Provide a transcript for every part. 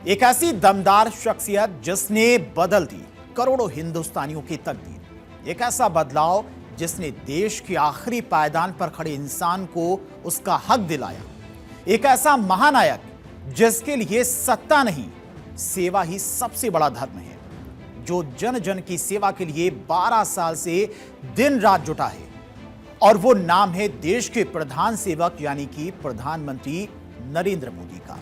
एक ऐसी दमदार शख्सियत जिसने बदल दी करोड़ों हिंदुस्तानियों की तकदीर। एक ऐसा बदलाव जिसने देश के आखिरी पायदान पर खड़े इंसान को उसका हक दिलाया। एक ऐसा महानायक जिसके लिए सत्ता नहीं, सेवा ही सबसे बड़ा धर्म है, जो जन जन की सेवा के लिए 12 साल से दिन रात जुटा है। और वो नाम है देश के प्रधान सेवक यानी कि प्रधानमंत्री नरेंद्र मोदी का।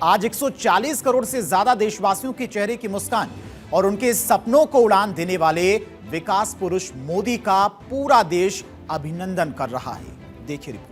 आज 140 करोड़ से ज्यादा देशवासियों के चेहरे की मुस्कान और उनके सपनों को उड़ान देने वाले विकास पुरुष मोदी का पूरा देश अभिनंदन कर रहा है। देखिए रिपोर्ट।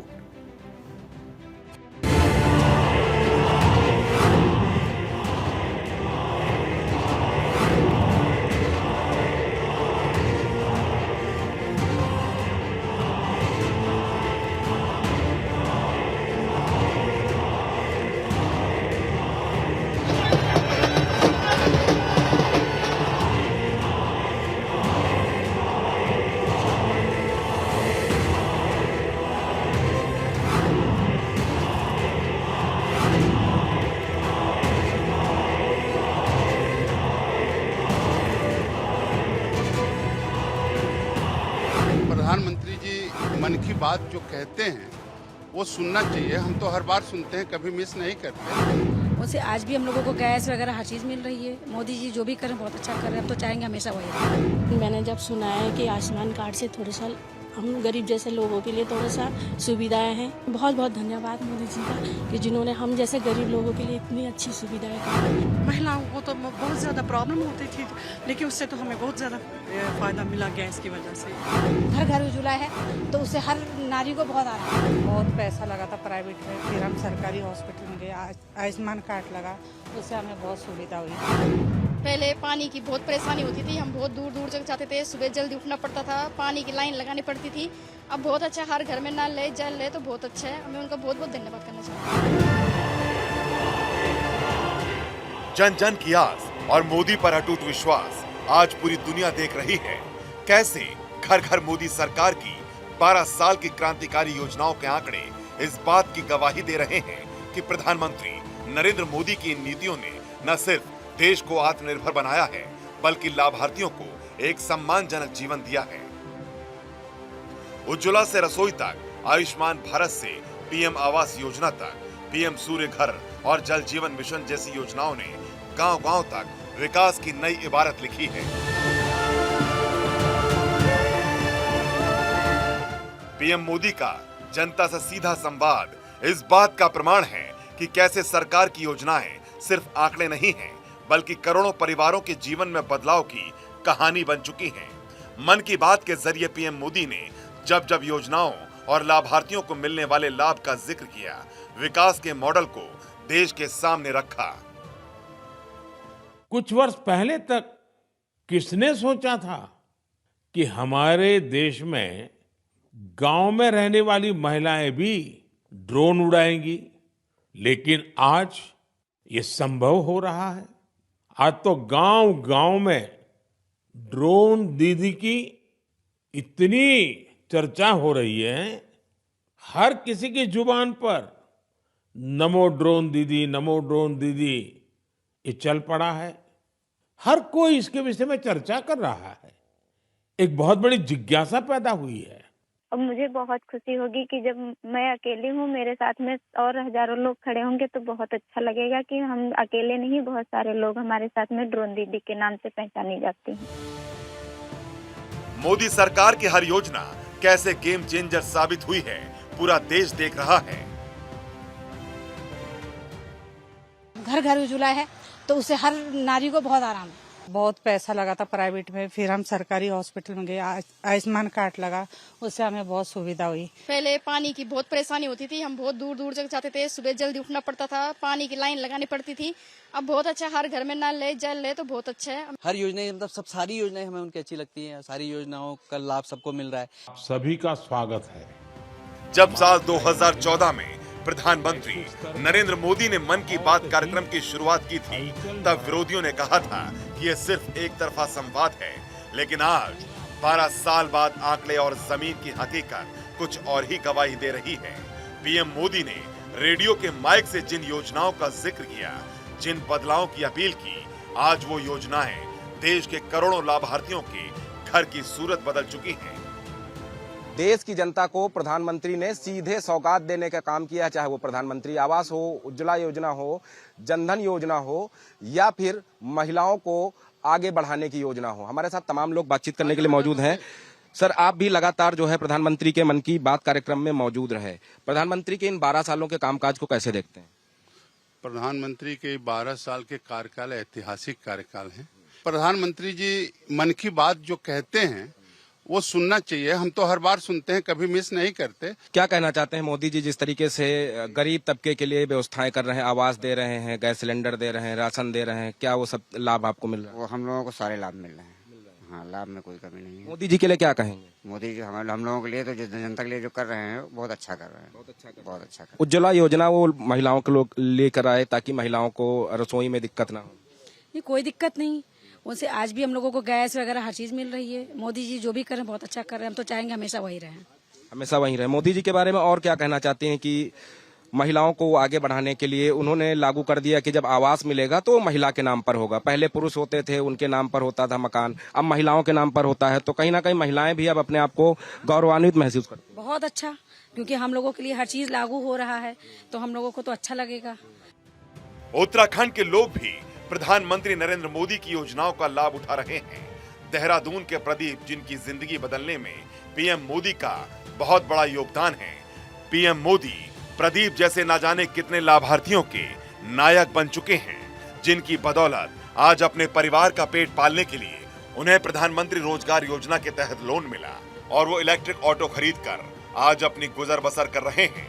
प्रधानमंत्री जी मन की बात जो कहते हैं वो सुनना चाहिए। हम तो हर बार सुनते हैं, कभी मिस नहीं करते। उनसे आज भी हम लोगों को गैस वगैरह हर चीज़ मिल रही है। मोदी जी जो भी करें बहुत अच्छा कर रहे हैं। अब तो चाहेंगे हमेशा वही। मैंने जब सुना है कि आयुष्मान कार्ड से थोड़ा सा हम गरीब जैसे लोगों के लिए थोड़ा सा सुविधाएं हैं, बहुत बहुत धन्यवाद मोदी जी का कि जिन्होंने हम जैसे गरीब लोगों के लिए इतनी अच्छी सुविधाएं दी। महिलाओं को तो बहुत ज़्यादा प्रॉब्लम होती थी, लेकिन उससे तो हमें बहुत ज़्यादा फ़ायदा मिला गैस की वजह से। घर घर उजाला है तो उससे हर नारी को बहुत आराम है। बहुत पैसा लगा था प्राइवेट में, फिर हम सरकारी हॉस्पिटल में गए, आयुष्मान कार्ड लगा, उससे हमें बहुत सुविधा हुई। पहले पानी की बहुत परेशानी होती थी, हम बहुत दूर दूर तक जाते थे, सुबह जल्दी उठना पड़ता था, पानी की लाइन लगानी पड़ती थी। अब बहुत अच्छा, हर घर में नल है, जल है, तो बहुत अच्छा है। हमें उनका बहुत बहुत धन्यवाद करना चाहिए। जन जन की आस और मोदी पर अटूट विश्वास आज पूरी दुनिया देख रही है। कैसे घर घर मोदी सरकार की 12 साल की क्रांतिकारी योजनाओं के आंकड़े इस बात की गवाही दे रहे हैं कि प्रधानमंत्री नरेंद्र मोदी की इन नीतियों ने न सिर्फ देश को आत्मनिर्भर बनाया है, बल्कि लाभार्थियों को एक सम्मानजनक जीवन दिया है। उज्ज्वला से रसोई तक, आयुष्मान भारत से पीएम आवास योजना तक, पीएम सूर्य घर और जल जीवन मिशन जैसी योजनाओं ने गांव-गांव तक विकास की नई इबारत लिखी है। पीएम मोदी का जनता से सीधा संवाद इस बात का प्रमाण है कि कैसे सरकार की योजनाएं सिर्फ आंकड़े नहीं हैं, बल्कि करोड़ों परिवारों के जीवन में बदलाव की कहानी बन चुकी हैं। मन की बात के जरिए पीएम मोदी ने जब जब योजनाओं और लाभार्थियों को मिलने वाले लाभ का जिक्र किया, विकास के मॉडल को देश के सामने रखा। कुछ वर्ष पहले तक किसने सोचा था कि हमारे देश में गांव में रहने वाली महिलाएं भी ड्रोन उड़ाएंगी, लेकिन आज ये संभव हो रहा है। आज तो गांव-गांव में ड्रोन दीदी की इतनी चर्चा हो रही है, हर किसी की जुबान पर नमो ड्रोन दीदी, नमो ड्रोन दीदी ये चल पड़ा है। हर कोई इसके विषय में चर्चा कर रहा है। एक बहुत बड़ी जिज्ञासा पैदा हुई है। अब मुझे बहुत खुशी होगी कि जब मैं अकेली हूँ, मेरे साथ में और हजारों लोग खड़े होंगे तो बहुत अच्छा लगेगा कि हम अकेले नहीं, बहुत सारे लोग हमारे साथ में ड्रोन दीदी के नाम से पहचानी जाती हैं। मोदी सरकार की हर योजना कैसे गेम चेंजर साबित हुई है, पूरा देश देख रहा है। घर घर उजाला है तो उससे हर नारी को बहुत आराम है। बहुत पैसा लगा था प्राइवेट में, फिर हम सरकारी हॉस्पिटल में गए, आयुष्मान कार्ड लगा, उससे हमें बहुत सुविधा हुई। पहले पानी की बहुत परेशानी होती थी, हम बहुत दूर दूर तक जाते थे, सुबह जल्दी उठना पड़ता था, पानी की लाइन लगानी पड़ती थी। अब बहुत अच्छा, हर घर में नल है, जल है, तो बहुत अच्छा है। हर योजना मतलब सब सारी योजनाएं हमें उनकी अच्छी लगती हैं। सारी योजनाओं का लाभ सबको मिल रहा है। आप सभी का स्वागत है। जब साल 2014 में प्रधानमंत्री नरेंद्र मोदी ने मन की बात कार्यक्रम की शुरुआत की थी, तब विरोधियों ने कहा था कि यह सिर्फ एक तरफा संवाद है। लेकिन आज 12 साल बाद आंकड़े और जमीन की हकीकत कुछ और ही गवाही दे रही है। पीएम मोदी ने रेडियो के माइक से जिन योजनाओं का जिक्र किया, जिन बदलावों की अपील की, आज वो योजनाएं देश के करोड़ों लाभार्थियों के घर की सूरत बदल चुकी हैं। देश की जनता को प्रधानमंत्री ने सीधे सौगात देने का काम किया है, चाहे वो प्रधानमंत्री आवास हो, उज्ज्वला योजना हो, जनधन योजना हो या फिर महिलाओं को आगे बढ़ाने की योजना हो। हमारे साथ तमाम लोग बातचीत करने के लिए मौजूद हैं। सर, आप भी लगातार जो है प्रधानमंत्री के मन की बात कार्यक्रम में मौजूद रहे। प्रधानमंत्री के इन 12 सालों के कामकाज को कैसे देखते हैं? प्रधानमंत्री के 12 साल के कार्यकाल ऐतिहासिक कार्यकाल है। प्रधानमंत्री जी मन की बात जो कहते हैं वो सुनना चाहिए। हम तो हर बार सुनते हैं, कभी मिस नहीं करते। क्या कहना चाहते हैं मोदी जी जिस तरीके से गरीब तबके के लिए व्यवस्थाएं कर रहे हैं, आवास दे रहे हैं, गैस सिलेंडर दे रहे हैं, राशन दे रहे हैं, क्या वो सब लाभ आपको मिल रहा है? वो हम लोगों को सारे लाभ मिल रहे हैं। हाँ, लाभ में कोई कमी नहीं है। मोदी जी के लिए क्या कहेंगे? मोदी जी हम लोगों के लिए तो जनता के लिए जो कर रहे हैं बहुत अच्छा कर रहे हैं। बहुत अच्छा कर। उज्ज्वला योजना वो महिलाओं के लोग लेकर आए ताकि महिलाओं को रसोई में दिक्कत ना हो। नहीं, कोई दिक्कत नहीं। उनसे आज भी हम लोगों को गैस वगैरह हर चीज मिल रही है। मोदी जी जो भी करें बहुत अच्छा कर रहे हैं। हम तो चाहेंगे हमेशा वही रहे। हमेशा वही रहे। मोदी जी के बारे में और क्या कहना चाहते हैं कि महिलाओं को आगे बढ़ाने के लिए उन्होंने लागू कर दिया कि जब आवास मिलेगा तो महिला के नाम पर होगा। पहले पुरुष होते थे, उनके नाम पर होता था मकान, अब महिलाओं के नाम पर होता है। तो कहीं ना कहीं महिलाएं भी अब अपने आप को गौरवान्वित महसूस करती हैं। बहुत अच्छा, क्योंकि हम लोगों के लिए हर चीज लागू हो रहा है तो हम लोगों को तो अच्छा लगेगा। उत्तराखंड के लोग भी प्रधानमंत्री नरेंद्र मोदी की योजनाओं का लाभ उठा रहे हैं। देहरादून के प्रदीप, जिनकी जिंदगी बदलने में पीएम मोदी का बहुत बड़ा योगदान है। पीएम मोदी प्रदीप जैसे ना जाने कितने लाभार्थियों के नायक बन चुके हैं, जिनकी बदौलत आज अपने परिवार का पेट पालने के लिए उन्हें प्रधानमंत्री रोजगार योजना के तहत लोन मिला और वो इलेक्ट्रिक ऑटो खरीदकर आज अपनी गुजर बसर कर रहे हैं।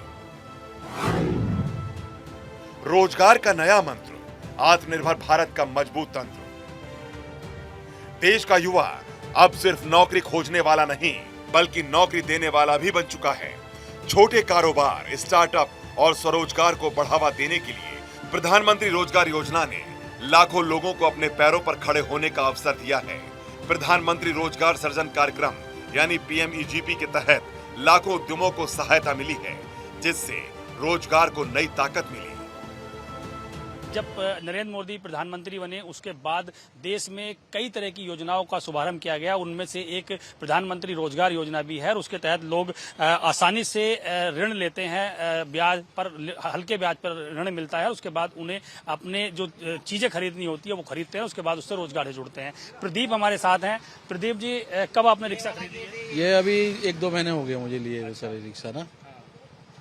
रोजगार का नया मंत्र, आत्मनिर्भर भारत का मजबूत तंत्र। देश का युवा अब सिर्फ नौकरी खोजने वाला नहीं, बल्कि नौकरी देने वाला भी बन चुका है। छोटे कारोबार, स्टार्टअप और स्वरोजगार को बढ़ावा देने के लिए प्रधानमंत्री रोजगार योजना ने लाखों लोगों को अपने पैरों पर खड़े होने का अवसर दिया है। प्रधानमंत्री रोजगार सृजन कार्यक्रम यानी PMEGP के तहत लाखों उद्यमों को सहायता मिली है, जिससे रोजगार को नई ताकत मिली। जब नरेंद्र मोदी प्रधानमंत्री बने उसके बाद देश में कई तरह की योजनाओं का शुभारंभ किया गया। उनमें से एक प्रधानमंत्री रोजगार योजना भी है और उसके तहत लोग आसानी से ऋण लेते हैं, ब्याज पर, हल्के ब्याज पर ऋण मिलता है। उसके बाद उन्हें अपने जो चीजें खरीदनी होती है वो खरीदते हैं, उसके बाद उससे रोजगार से जुड़ते हैं। प्रदीप हमारे साथ हैं। प्रदीप जी, कब आपने रिक्शा खरीदी है? ये अभी 1-2 महीने हो गए मुझे लिए सर रिक्शा ना।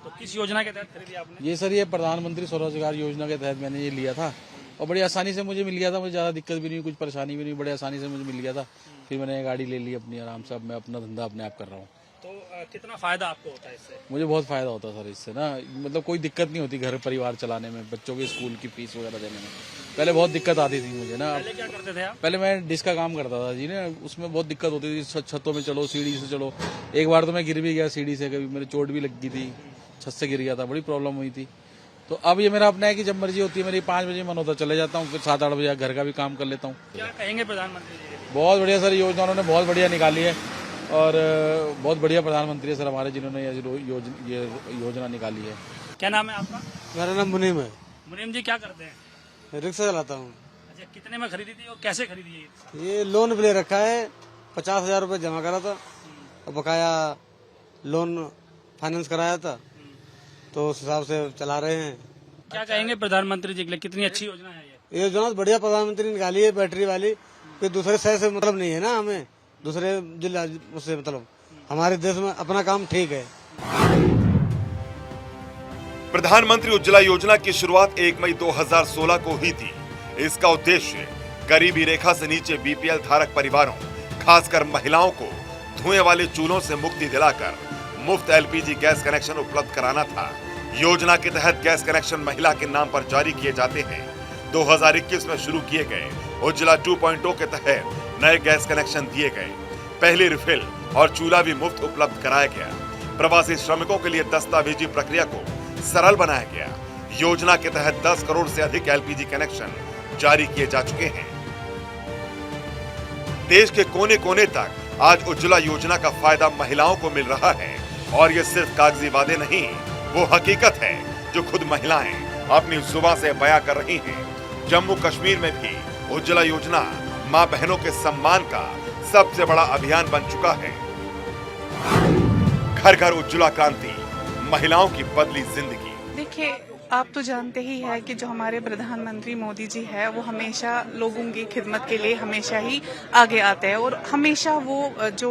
तो किस योजना के तहत खरीदी आपने? ये सर ये प्रधानमंत्री स्वरोजगार योजना के तहत मैंने ये लिया था और बड़ी आसानी से मुझे मिल गया था। मुझे ज्यादा दिक्कत भी नहीं, कुछ परेशानी भी नहीं, बड़ी आसानी से मुझे मिल गया था। फिर मैंने ये गाड़ी ले ली अपनी आराम से। अब मैं अपना धंधा अपने आप कर रहा हूँ। तो कितना फायदा आपको होता है इससे? मुझे बहुत फायदा होता है सर इससे ना। मतलब कोई दिक्कत नहीं होती घर परिवार चलाने में, बच्चों के स्कूल की फीस वगैरह देने में। पहले बहुत दिक्कत आती थी मुझे ना। पहले क्या करते थे आप? पहले मैं डिश का काम करता था जी ना, उसमें बहुत दिक्कत होती थी। छतों में चलो, सीढ़ी से चलो। एक बार तो मैं गिर भी गया सीढ़ी से, कभी मेरे चोट भी लग गई थी, छत से गिर गया था, बड़ी प्रॉब्लम हुई थी। तो अब ये मेरा अपना है कि जब मर्जी होती है मेरी, 5 बजे मन होता चले जाता हूँ, फिर 7-8 बजे घर का भी काम कर लेता हूँ। क्या कहेंगे प्रधानमंत्री जी? बहुत बढ़िया सर योजना उन्होंने बहुत बढ़िया निकाली है और बहुत बढ़िया प्रधानमंत्री है सर हमारे, जिन्होंने ये योजना निकाली है। क्या नाम है आपका? मेरा नाम मुनीम है। मुनीम जी, क्या करते हैं? रिक्शा चलाता हूँ। अच्छा, कितने में खरीदी थी और कैसे खरीदी? ये लोन भी ले रखा है, 50,000 रुपये जमा करा था और बकाया लोन फाइनेंस कराया था, तो उस हिसाब से चला रहे हैं। क्या कहेंगे प्रधानमंत्री जी के लिए, कितनी अच्छी योजना है ये? योजना तो बढ़िया प्रधानमंत्री ने निकाली है, बैटरी वाली। फिर दूसरे शहर से मतलब नहीं है ना, हमें दूसरे जिला उससे मतलब, हमारे देश में अपना काम ठीक है। प्रधानमंत्री उज्ज्वला योजना की शुरुआत 1 मई 2016 को हुई थी। इसका उद्देश्य गरीबी रेखा से नीचे BPL धारक परिवारों, खासकर महिलाओं को धुएं वाले चूल्हों से मुक्ति दिलाकर मुफ्त LPG गैस कनेक्शन उपलब्ध कराना था। योजना के तहत गैस कनेक्शन महिला के नाम पर जारी किए जाते हैं। 2021 में शुरू किए गए उज्ज्वला 2.0 के तहत नए गैस कनेक्शन दिए गए। पहली रिफिल और चूल्हा भी मुफ्त उपलब्ध कराया गया। प्रवासी श्रमिकों के लिए दस्तावेजी प्रक्रिया को सरल बनाया गया। योजना के तहत 10 करोड़ से अधिक LPG कनेक्शन जारी किए जा चुके हैं। देश के कोने कोने तक आज उज्ज्वला योजना का फायदा महिलाओं को मिल रहा है और ये सिर्फ कागजी वादे नहीं, वो हकीकत है जो खुद महिलाएं अपनी जुबान से बयां कर रही हैं। जम्मू कश्मीर में भी उज्ज्वला योजना मां बहनों के सम्मान का सबसे बड़ा अभियान बन चुका है। घर घर उज्ज्वला क्रांति, महिलाओं की बदली जिंदगी। देखिए, आप तो जानते ही है कि जो हमारे प्रधानमंत्री मोदी जी है वो हमेशा लोगों की खिदमत के लिए हमेशा ही आगे आते हैं और हमेशा वो जो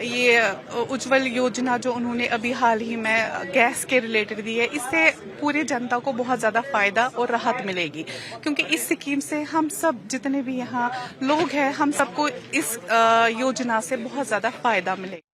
ये उज्ज्वल योजना जो उन्होंने अभी हाल ही में गैस के रिलेटेड दी है, इससे पूरे जनता को बहुत ज्यादा फायदा और राहत मिलेगी, क्योंकि इस स्कीम से हम सब जितने भी यहाँ लोग हैं हम सबको इस योजना से बहुत ज्यादा फायदा मिलेगा।